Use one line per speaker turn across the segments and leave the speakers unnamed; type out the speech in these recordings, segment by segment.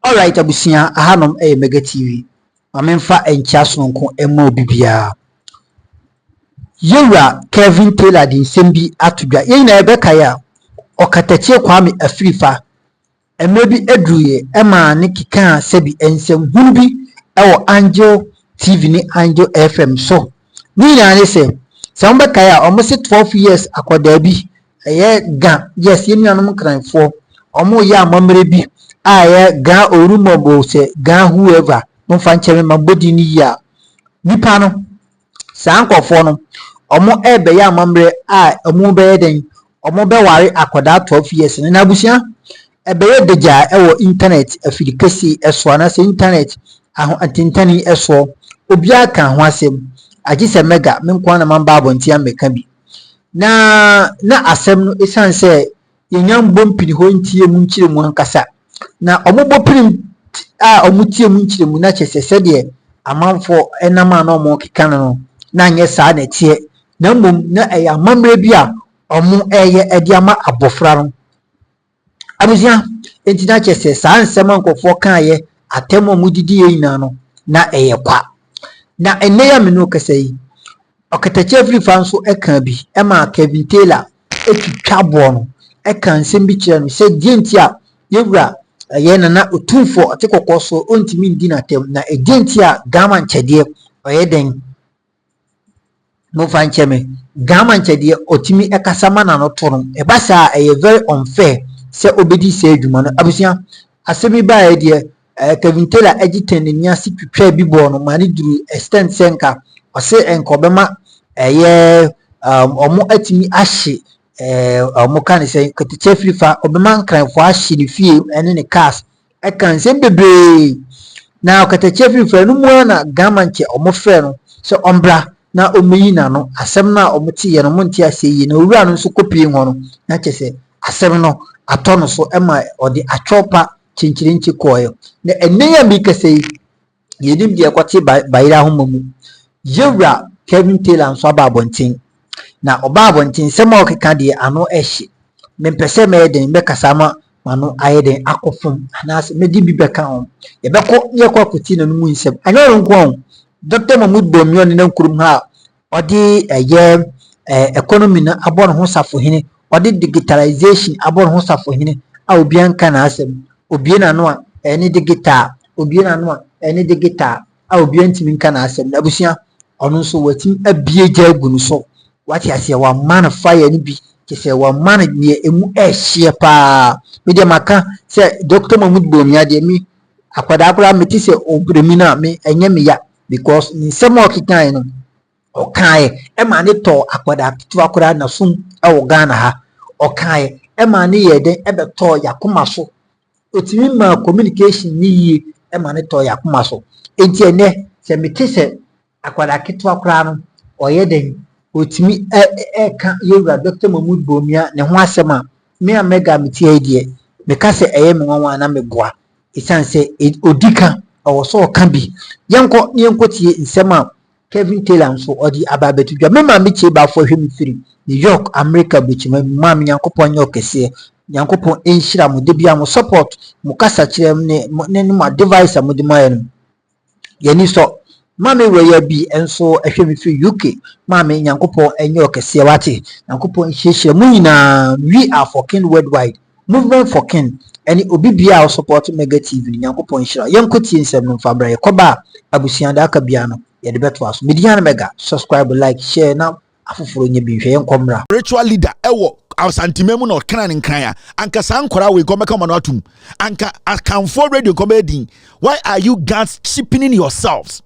All right, abusia ahanom Mega TV. Mamemfa encha sonko emo bibia. Yewra Kelvin Tailor din sembi atudwa. Yen na ebeka ya Okatakyie Afrifa. Emebi edruye ema ne kika sebi ensem hunu bi ewo Angel TV ni Angel FM so. Ni na ne se mbeka ya almost 12 years akoda bi eye ga yes yenuanom kranfo omo ya amamre bi aye ga orumobo se ga whoever no fancheme mabodi ni ya nipa no sa nkofo no omo ebe ya amamre a omo be den omo be ware akoda 12 years ni na busia ebe ye deja ewo internet afidikasi eso na se internet aho atintani eso obi aka ho asem agise mega menkwa na mamba abonti ameka bi na asem no esanse yenyam bompini ho ntie mu nkire mu ankasa na omobɔ pirim a omutie mu nkire mu na kyesese de amanfo enama na omo keka no na nye saa na tie na mmom na eya mamre bi a omo eye ede ama abofra no abusia enti na kyesese saa nsɛm ankofo kan ye atemo mudidi ye ina no na eye kwa na ene ya menu kasai Okatakyie Afrifa nso eka bi ema Kelvin Tailor etwitwa bo no eka nsɛm bi kyerɛ no sɛ dienti a yewura ye na otumfo atekokɔ so ontimi ndi na tem na dienti a gama nkyɛdeɛ ɔyɛ den no fan cheme gama nkyɛdeɛ otimi ekasa ma na no to no eba saa ɛyɛ very unfair sɛ obedi sɛ adwuma no abusia asɛmi ba yɛ deɛ Kelvin Tailor agiten ne nya si twitwa bi bo no ma ne duru extent senka ɔse enkɔbɛma ɛyɛ ɔmo atimi ahye omo kan say Okatakyie Afrifa obeman kranfo ahye ne fie ene ne cars ekan nsem bebre na Okatakyie Afrifa no mu na gama nche omo frɛ no so ombra na omeyi na no asɛm na omo tie ye no monte asɛyi na owura no so kopie ho no na kyese asɛm no atɔ no so ema ɔde atwopa chinchiri nchi koyo na ene ya bi kasɛyi yedim de ekote bayira ho mamu yewra Kelvin Tailor nso aba abonten na oba abonten sema okeka de ano ehye mempese me den be kasama mano ayeden akofum anas medi bi beka on ye beko ye kwakoti na mu nsem anyo nko Dr. Bawumia ne nkurum ha odi eye economy na abon ho safo hene odi digitalization abon ho safo hene a obi anka na asem obi na no a ene digital obi na no a ene digital a obi antimi nka na asem na abusia ono so watim abie gya gunu so wati ase wa man fire ni bi kese wa man ne emu ehye pa me de maka se Dr. Bawumia de mi akwada akura meti se obremi na me enye me ya because ni sema okikan no okan e ma ne to akwada kitu akura na sum e wo Ghana ha okan e ma ne ye den e be to yakoma so otimi ma communication ni yi e ma ne to yakoma so enti ene se meti se akwada kitu akura no oye den otimi ka yewura Dr. Bawumia ne ho asema me amega meti idea me ka se eye me nwanwa na me boa isanse odika owo ka bi yenko tie nsema Kelvin Tailor nso odi ababetudwa me ma me chie ba fo hwemi firi New York America bichima ma me yankopon nye okese yankopon enhira mo de bia mo support mo kasa kirem ne ma device mo de ma no yani so mame we bi enso ehwemi firi UK mame yankopon enye okese wate yankopon hihire mu nyina we are for king worldwide movement for king any obibia support Mega TV yankopon hira yenkotie nsem no fa bra yekoba abusia da aka bia no ye de beto aso median Mega subscribe like share na afoforo nye bi hwe yenkomra
spiritual leader ewo asantimemu no kan nkran ya anka sankora we go meka mano atum anka akanfo radio comedy. Why are you guys cheapening yourselves?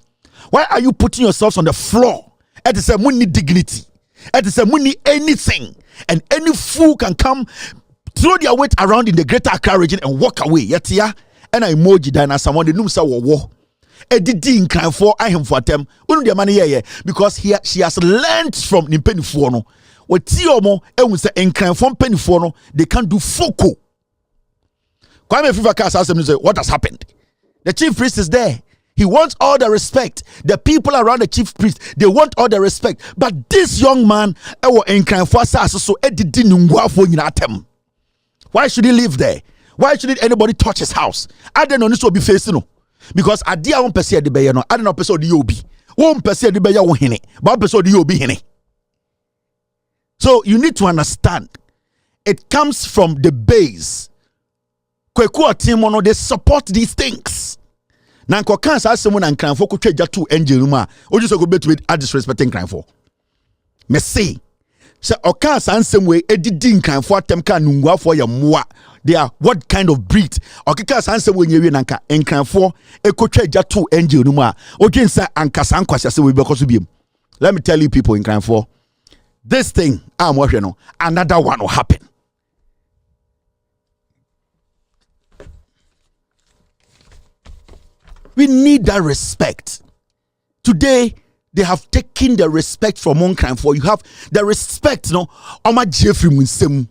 Why are you putting yourselves on the floor? It is a money dignity. It is a money anything, and any fool can come throw their weight around in the greater Accra region and walk away. Yet yeah, and I emoji dana someone the numsa war. Edidi in crime for I him for them. Unu the money here because she has learned from the penny for no. What Tiomo and we say in crime from penny for no, they can't do foco. Kwame Afrifa cast asked him to say, what has happened? The chief priest is there. He wants all the respect. The people around the chief priest, they want all the respect. But this young man, why should he live there? Why shouldn't anybody touch his house? I don't know this will be facing no. Because I dear one person the bay no, I don't know person the obi. One person the bay won hene, but person the obi hene. So you need to understand, it comes from the base. Kwekua team no, they support these things. Now, can't ask someone and crime for could trade two engine room, or just go to it at disrespecting crime for. Me say, so can't some way editing crime for them can nungwa for your moi. They are what kind of breed? Can't answer when you're in anka and crime for a could trade two engine room, or just and Casanquas we because of him. Let me tell you, people in crime for this thing, I'm watching another one will happen. We need that respect. Today, they have taken the respect from one crime for. You have the respect, no? Oma Jeffrey Munsem.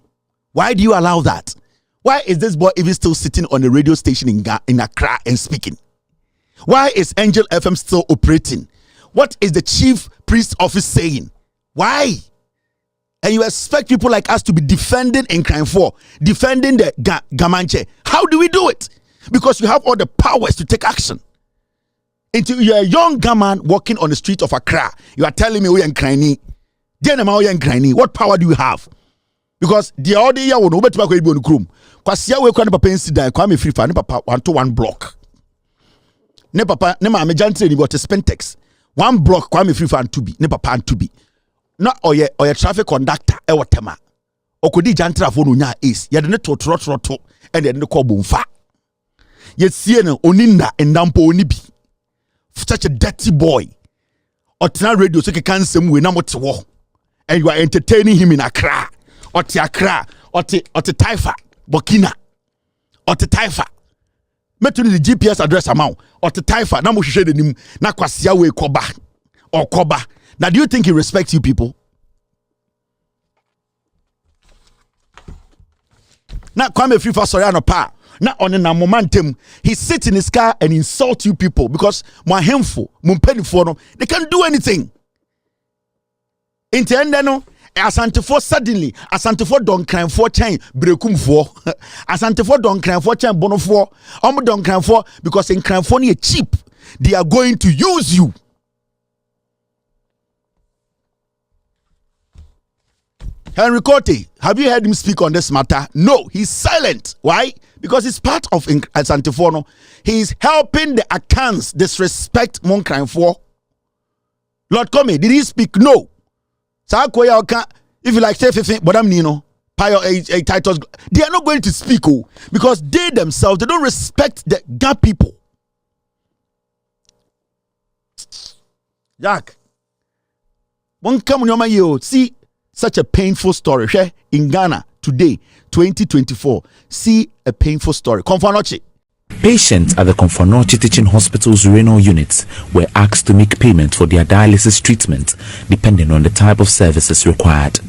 Why do you allow that? Why is this boy even still sitting on a radio station in Accra and speaking? Why is Angel FM still operating? What is the chief priest office saying? Why? And you expect people like us to be defending in crime for, defending the Gamanche. How do we do it? Because you have all the powers to take action. Until you're a young man walking on the street of Accra, you are telling me we are crying. What power do you have? Because the audio will know better be on the room. KWASIA we can papa insida kwame Afrifa ne papa 1-to-1 block. Ne papa ne ma me jantre ni but Spentex. 1 block kwame Afrifa and 2B ne papa and 2B. Na oye traffic conductor e wotema. Okodi jantre afo no nya ace. Ye de ne to and de ne call bomfa. Ye sie no oninda endampo oni bi. Such a dirty boy. Otna radio so can some we na mote wo. And you are entertaining him in Accra. Oti Accra, oti Taifa, Burkina. Oti Taifa. Metu the GPS address amount. Oti Taifa na mo hwehwe de nim na KWASIA we koba. Or koba. Now do you think he respects you people? Now Kwame Afrifa sorry anopa. Now on a momentum, he sits in his car and insult you people because my handful, they can't do anything. In the end, no, Asantefo suddenly, Asantefo don't crime for chain, brekum for Asantefo don't crime for chain, bono for, don't crime for because in crime for cheap, they are going to use you. Henry Cote, have you heard him speak on this matter? No, he's silent. Why? Because it's part of Asantefo. He's helping the accounts disrespect mon crime for. Lord Comey, did he speak? No. If you like say 15, but I'm Nino, titles, they are not going to speak, because they themselves, they don't respect the Ga people. Jack, one come on your see such a painful story in Ghana today, 2024. See a painful story. Confanochi.
Patients at the Confanochi Teaching Hospital's renal units were asked to make payment for their dialysis treatment depending on the type of services required.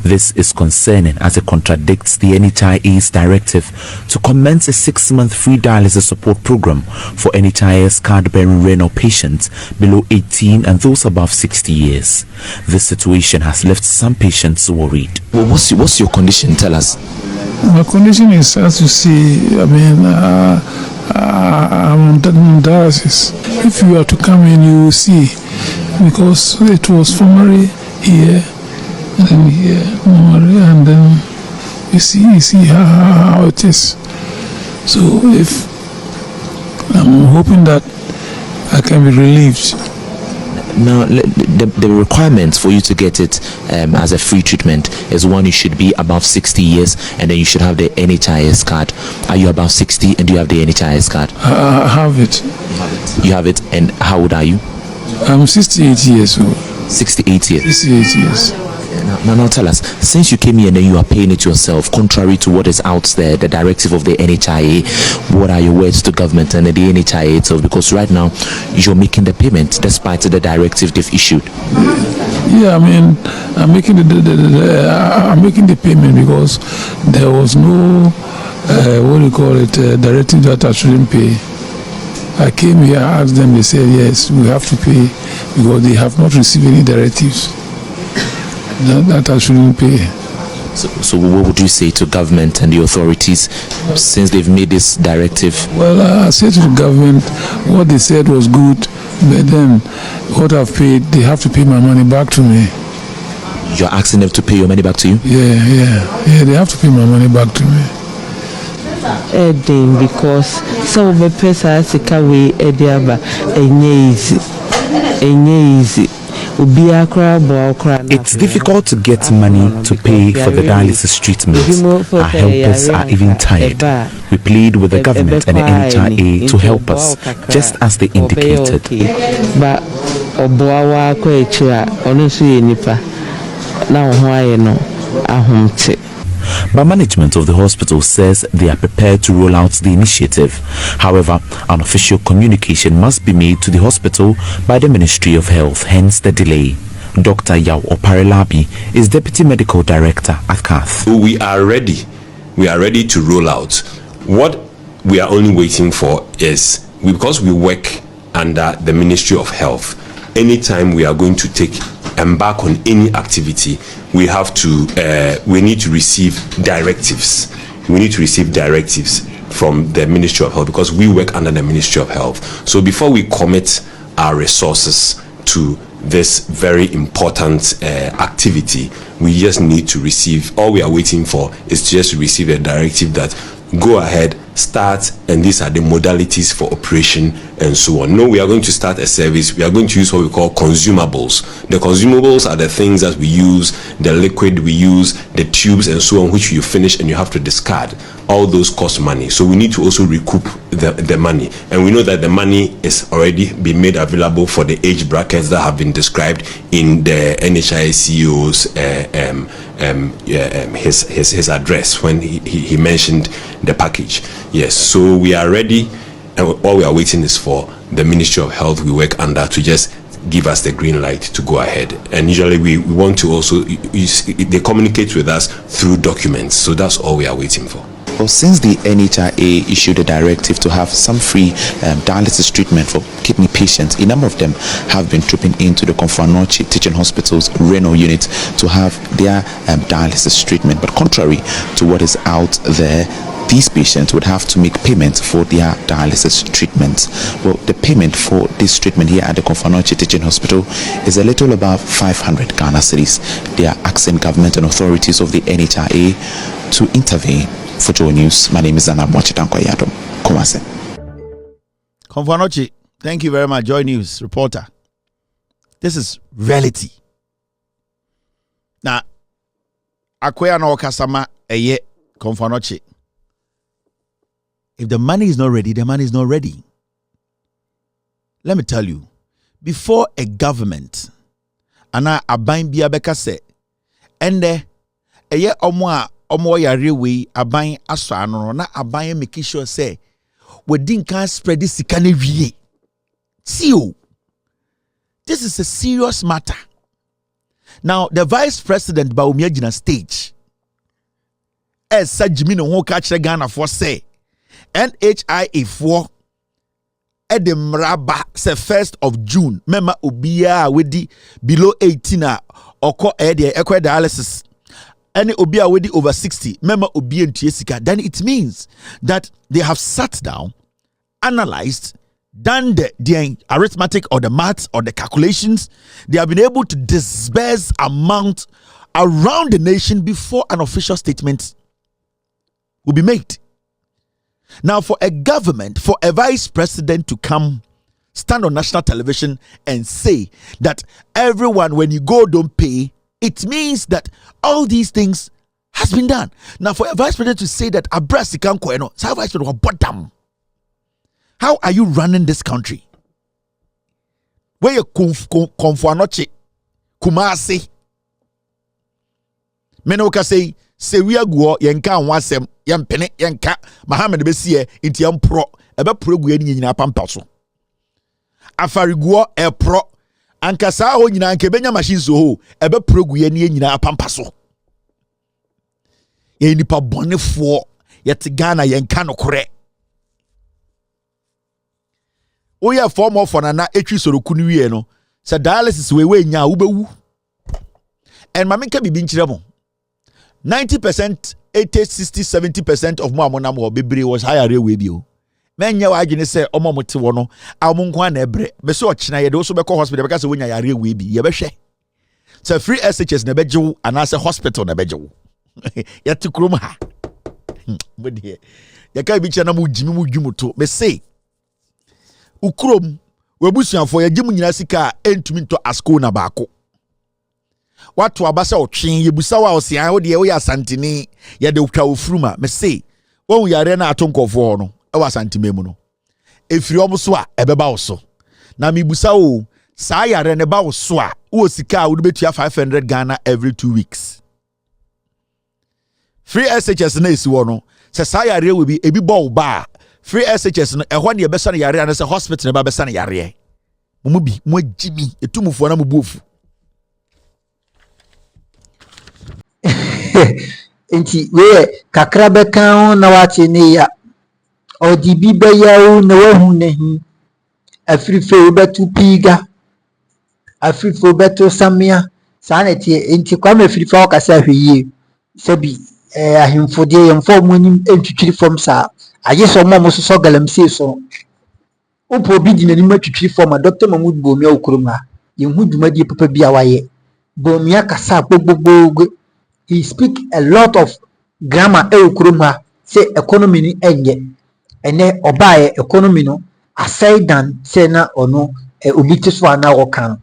This is concerning as it contradicts the NHIA's directive to commence a 6-month free dialysis support program for NHIA's card-bearing renal patients below 18 and those above 60 years. This situation has left some patients worried.
Well, what's your condition? Tell us.
My condition is, as you see, I'm on dialysis. If you are to come in, you will see, because it was formerly here and then here, and then you see how it is. So if I'm hoping that I can be relieved.
Now, the requirements for you to get it as a free treatment is one, you should be above 60 years, and then you should have the NHIS card. Are you above 60 and do you have the NHIS card?
I have it.
You have it, and how old are you?
I'm 68 years old.
68 years?
68 years.
Now tell us, since you came here and then you are paying it yourself, contrary to what is out there, the directive of the NHIA, what are your words to government and the NHIA itself? Because right now you're making the payment despite the directive they've issued.
Yeah, I mean, I'm making the payment because there was no directive that I shouldn't pay. I came here, I asked them, they said yes, we have to pay because they have not received any directives that I shouldn't pay.
So what would you say to government and the authorities since they've made this directive?
Well, I said to the government, what they said was good, but then what I've paid, they have to pay my money back to me.
You're asking them to pay your money back to you?
Yeah, they have to pay my money back to me.
Because some of the person sika we ediaba easy.
It's difficult to get money to pay for the dialysis treatment. Our helpers are even tired. We plead with the government and the NHIA to help us, just as they indicated.
But oboawa kwa echira onusu yenipa na ohwaye no ahomte.
But management of the hospital says they are prepared to roll out the initiative. However, an official communication must be made to the hospital by the Ministry of Health, hence the delay. Dr. Yao Oparelabi is Deputy Medical Director at CAF.
We are ready. We are ready to roll out. What we are only waiting for is, because we work under the Ministry of Health, anytime we are going to embark on any activity, we need to receive directives. We need to receive directives from the Ministry of Health, because we work under the Ministry of Health. So before we commit our resources to this very important activity, we just need to receive, all we are waiting for is just to receive a directive that go ahead, start, and these are the modalities for operation and so on. No, we are going to start a service. We are going to use what we call consumables. The consumables are the things that we use, the liquid we use, the tubes and so on, which you finish and you have to discard. All those cost money. So we need to also recoup the money. And we know that the money is already been made available for the age brackets that have been described in the NHIA CEO's his address when he mentioned the package. Yes, so we are ready, and all we are waiting is for the Ministry of Health we work under to just give us the green light to go ahead. And usually we want to also, they communicate with us through documents, so that's all we are waiting for.
Well, since the NHIA issued a directive to have some free dialysis treatment for kidney patients, a number of them have been trooping into the Konfanochi Teaching Hospital's renal unit to have their dialysis treatment. But contrary to what is out there, these patients would have to make payment for their dialysis treatment. Well, the payment for this treatment here at the Konfanochi Teaching Hospital is a little above 500 Ghana cedis. They are asking government and authorities of the NHIA to intervene. For Joy News, my name is Anna Mwachitankwa-Yadom. KWASIA.
Konfanochi, thank you very much, Joy News reporter. This is reality. Now, Akwea no Kasama eye Konfanochi. If the money is not ready, the money is not ready. Let me tell you, before a government, ana aban bia beka se, ende eye omo yare we aban aso ano na aban make sure say we din can spread this sika na wie. See, this is a serious matter. Now the vice president Bawumia gina stage. Sajimi no ho ka kire Ghana for say NHIA for Edemraba say 1st of June. Mema obia wedi below 18 oko ekwe dialysis. Any obia wedi over 60. Mema obia ntiesika. Then it means that they have sat down, analyzed, done the arithmetic or the maths or the calculations. They have been able to disburse amount around the nation before an official statement will be made. Now, for a government, for a vice president to come, stand on national television and say that everyone, when you go, don't pay, it means that all these things has been done. Now, for a vice president to say that Abrasi can't go, so vice president was bottom. How are you running this country? Where you Konfanochi, Kumasi, Menoka say, we are go yenka wasem yampene yenka Muhammad besie intiam pro ebe pro gu eni nyina pampa so afariguo e pro anka saa ho nyina anka benya machine so ho ebe pro gu eni nyina pampa so ye nipa bonefo yet Ghana yenka no kore oya form of na etwi soroku no wie no se dialysis we nya wo bewu en ma menka bibi nkire mo 90%, 80, 60, 70% of Mamona mo Bibri was higher with you. Men ya wagene say omomote wono amonkwa na ebre me so ochina ye de so be call hospital because when ya re we bi ye be hwe so free SHS na bejewu anase hospital na bejewu ya tikrom ha bodi ya ka bi chana mu jimi mu dwumuto me say ukrom webusuafo ya gimu nyina sika entumi to asko na baako watu abasa otwen yebusa wa osia wo de wo ya santini ya de utwa ofuruma me say won yare na atonkofo no ewa santimemu no efiri omuso a ebeba wo so na mibusa wo saa yare ne ba wo so a wo sika wo betua 500 Ghana every 2 weeks free SHS na esi wo no se saa yare we bi ebi bo ba free SHS no ehwo ne ebesa na yare na se hospital ne ba besa na yare mo bi mo agimi etumufo na mo buofu
enti we kakra beka na wache ne ya odi bibe yawo na wahu nahi Afrifa obetu piga Afrifa obetu samia sanete enti kwame Afrifa okasa hweye sabi ahimfode yemfo mu nim entwitwiri fom sa ayeso mo so galamse so opo bi di nanim atwitwiri fom a Dr. Mahmoud Bawumia okuruma yehu dwumadi papa bi awaye Bawumia kasa gbogbogbog he speak a lot of grammar okuruma say economy ni enye ene obaye economy no aside than say na ono obitiswa na wokan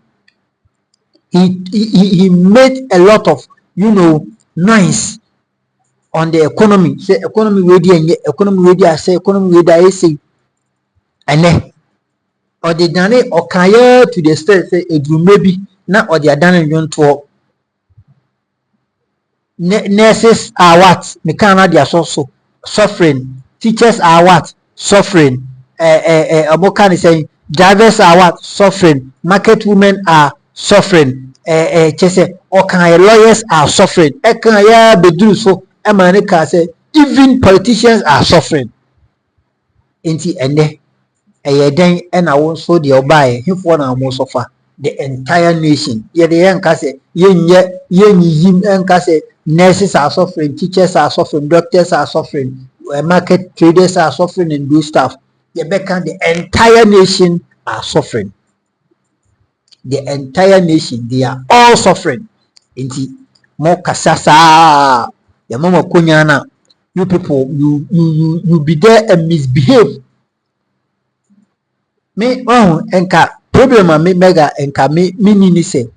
he made a lot of noise on the economy say economy we dey enye economy we dey say economy we dey say ene odidane okaya to the state say edru maybe na odi adane nwonto nurses are what me can dia so suffering. Teachers are what? Suffering. Abokan is saying drivers are what? Suffering. Market women are suffering. Lawyers are suffering. So America say even politicians are suffering. Inti ende then and I won't so the obey him for now most suffer the entire nation. Yeah, the young say nurses are suffering, teachers are suffering, doctors are suffering. Market traders are suffering and do stuff. The entire nation are suffering. The entire nation, they are all suffering. Inti mo kasasa ya mama kunyana. You people, you be there and misbehave. Me enka problem me mega enka me nini se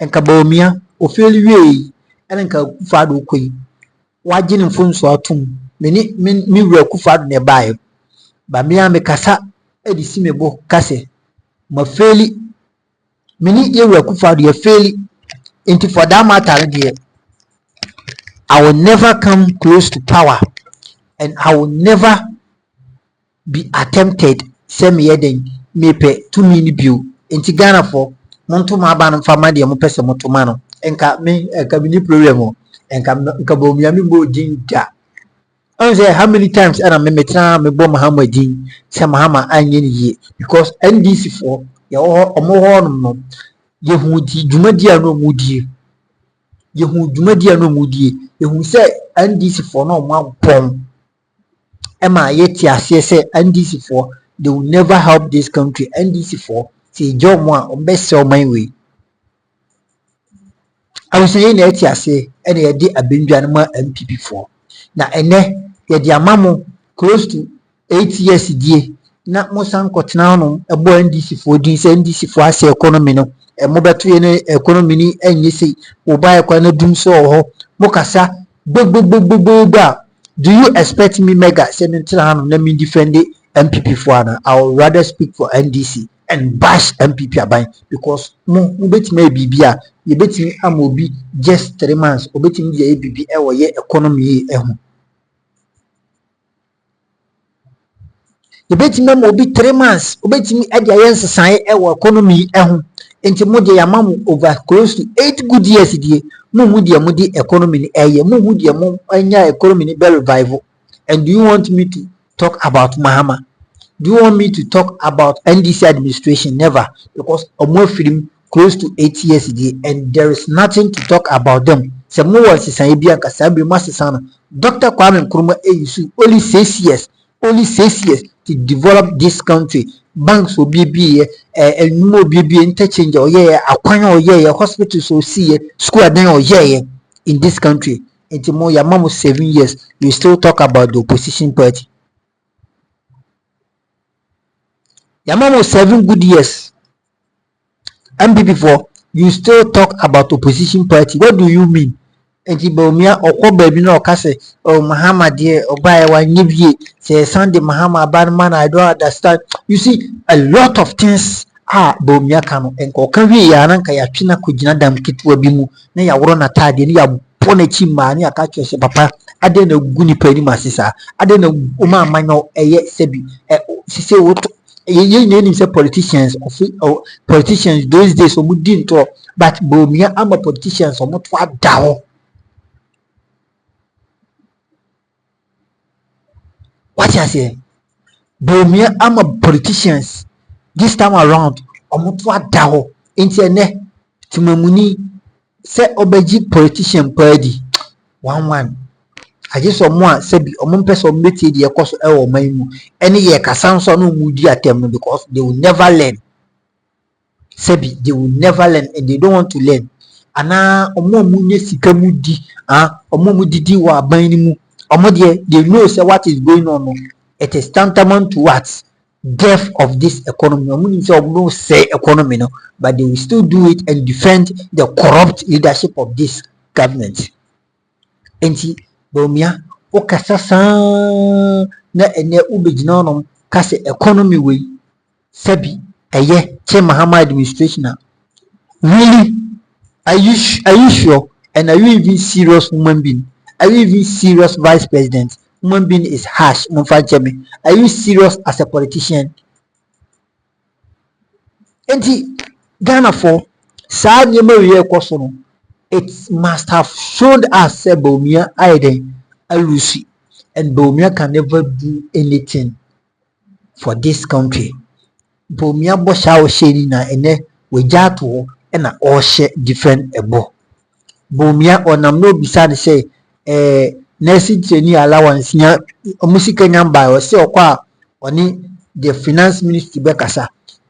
enka Bawumia ofeli we enka fado koi wagye ne mfonso atum me wura kufado ne bae ba me kasa edisi mebo kase ma feli mini ye wura kufado ye feli into for that matter there I will never come close to power and I will never be attempted same yeden mepe to mini biu enti Ghana for monto ma ba no fama de mo pese moto ma no enka me enka mini problem enka Bawumia me bo jinja I say how many times and me metra me bo Muhammad din say Muhammad anye ni ye because NDC for ye omo ho no ye hu di dwumadi anu mudie ye hu dwumadi anu mudie ye hu say NDC for no ma bom ema ye ti ase say NDC for they will never help this country. NDC for say job one best sell my way. I was saying that I say any idea a Benjamin MPP for now ene ye dia mamo close to 8 years die na mo san kotina no e bo NDC for din say NDC for ase economy no e mo beto ye ne economy ni enye sei wo ba e kwa na dum so ho mo kasa gbogbogbogbogbogbo do you expect me mega say me tira no na me defend MPP for ana I would rather speak for NDC and bash MPP aban because mo betime bibia ye betime amobi just 3 months obetime ye bibi e wo ye economy e ho ye betime amobi 3 months obetime e dia ye nsesan e wo economy e ho enti mo de yamamu over close to 8 good years die mo de mo de economy ni eye mo de mo anya economy ni be revival. And do you want me to talk about Mahama? Do you want me to talk about NDC administration? Never, because Omo film close to 8 years and there is nothing to talk about them. se mo won sesan bi anka sabi mo sesan no Dr. Kwame Nkrumah use only 6 years to develop this country. Banks will be more be interchange or akwan or hospitals or see school then or in this country. Into more your mom 7 years, you still talk about the opposition party. Your mom 7 good years. MP4, you still talk about opposition party. What do you mean? And Bawumia or baby no kase or Muhammad dear or buy one nivie say Sunday Muhammad bad man, I don't understand. You see, a lot of things are Bawumia kano and kokawi yananka ya china kujina dam kitwa bimu na ya wrona tadi ni ya pone chima ni ya kacho se papa ade na guni peni masisa ade na uma manyo eye sebi sise woto ye say politicians or politicians those days so mudin to but Bawumia ama politicians or mutwa dawo. What you say? Bawumia ama politicians this time around omutwa dawo enti ne timamuni se obeji politician party 11 aje so mo a se bi omompese ometi de ekoso e wo man mu ene ye kasanso no mudi atem no because they will never learn. Sebi they will never learn and they don't want to learn. Ana omo munye sika mudi omo mudidi wa ban ni mu omo they know say what is going on. It is tantamount to what death of this economy. Omo say omo say economy no, but they will still do it and defend the corrupt leadership of this government. Enti Bawumia okasa san na ene ubegina no kase economy we sebi eye che Mahama administration. Really, are you sure? And are you even serious human being? Are you even serious vice president? Human being is harsh. Are you serious as a politician? Enti Ghana for sad memory kosono. It must have showed us Bawumia Aiden Alusi and Bawumia can never do anything for this country. Bawumia bosha o sheni na ene wejato na o she different ebo. Bawumia onam no bisa say nurse training allowance nya omusika nyamba o se okwa oni the finance ministry bekasa.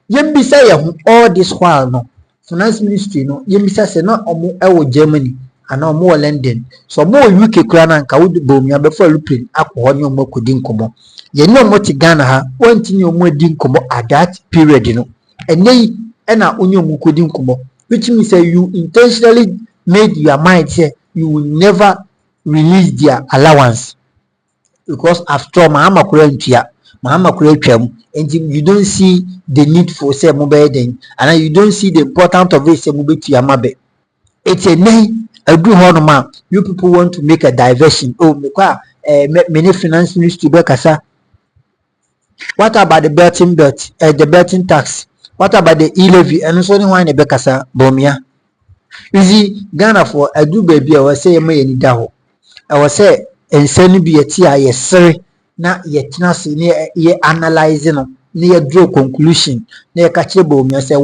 Yem bisa ye all this while no finance ministry no yemisa se na omo ewo Germany ana omo London so omo UK kura na nka wo Bawumia be for lupin akọ onye omo kodi nkomo ye ni omo ti Ghana ha wontinye omo di nkomo at that period no enye na onye omo kodi nkomo which means say you intentionally made your mind say you will never release their allowance because after Mahama kura ntua Mahama kura twam and you don't see the need for say mobile then and you don't see the importance of it say mobile to yamabe. It's a name a do honor you people want to make a diversion. Oh many finance ministry bekasa. What about the betting tax? What about the e-levy and so on one bekasa Bawumia? You see Ghana for a do baby I was say me ni daho. I was say and send be a tia yes na yetina se ne ye analyze no na ye draw conclusion na ye kache Bawumia say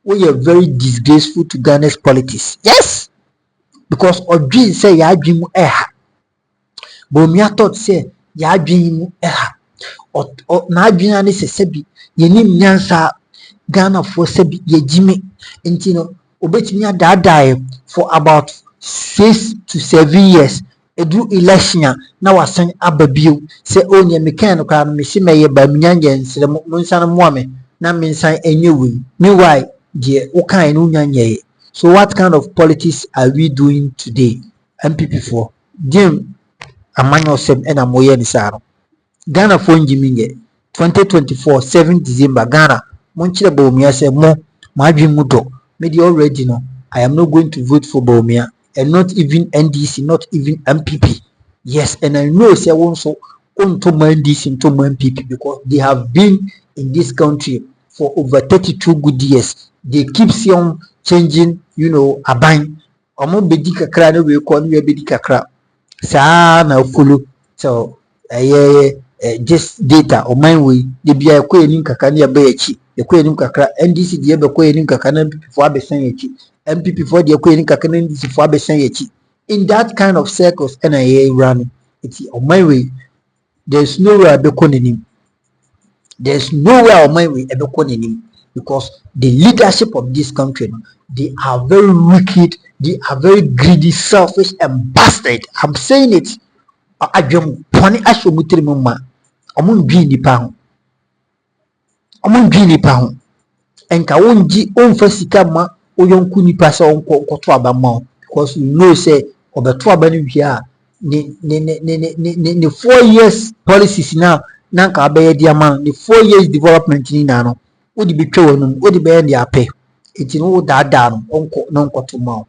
we are very disgraceful to Ghana's politics. Yes, because odwin say ya adwin mu eha Bawumia thought say ya adwin mu eha na adwin ani se sebi ye nim nyansa Ghana for sebi ye jimi enti no obetimi adadae for about 6 to 7 years edu election na wasan ababio se onye mekan kwa me se meye ba mnyanya nsere mo nsan mo ame na me nsan enyewe meanwhile die ukan no nyanye. So what kind of politics are we doing today? MPP for dem amanyo sem ena moye ni saro Ghana for njiminge 2024 7 December Ghana monchire Bawumia se mo madwi mudo me di already no I am not going to vote for Bawumia and not even NDC, not even MPP. Yes, and I know say also on to NDC to MPP because they have been in this country for over 32 good years. They keep on changing, a bang. Omo bedi kakra no we call we bedi kakra. Sa na follow. So just data or mine way they be a ko enim kakra na be echi. E ko enim kakra NDC dey be ko enim kakra na MPP for abesan echi. MPP for the equating Kakan for Abesan Yachi. in that kind of circles NIA running it's on my way. There's nowhere I'll be calling him. There's nowhere on my way I'll be calling him, because the leadership of this country, they are very wicked, they are very greedy, selfish, and bastard. I'm saying it. I jump pony ashomutri mama. Omun gini pound. Omun gini pound. Enka wonji on fasika ma oyonku ni pasa onko koto abama, because you know say obeto abani here the 4 years policies now nanka abeye diamond the 4 years development ni na no odi betwe wonum odi be ndi ape eti no dada no onko nonko to ma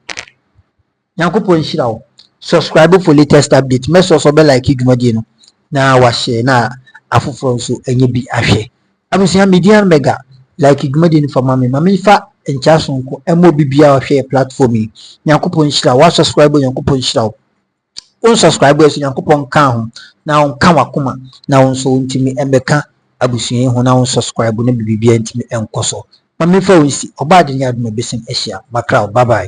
Yankopon shira wo subscribe for latest update meso so be like idwumadi no na wa share na afoforo nso enye bi ahwe abusia media mega like idwumadi no for mami fa enchaso nko emo bibia ahwe platform yi Yankopon shira wa subscribe Yankopon shira wo unsubscribe so Yankopon kan ho na onka wakoma na onso ntimi embeka abusua ho na unsubscribe na bibia ntimi enkoso mami fa wonsi oba de nya aduma besin ehia makra bye bye.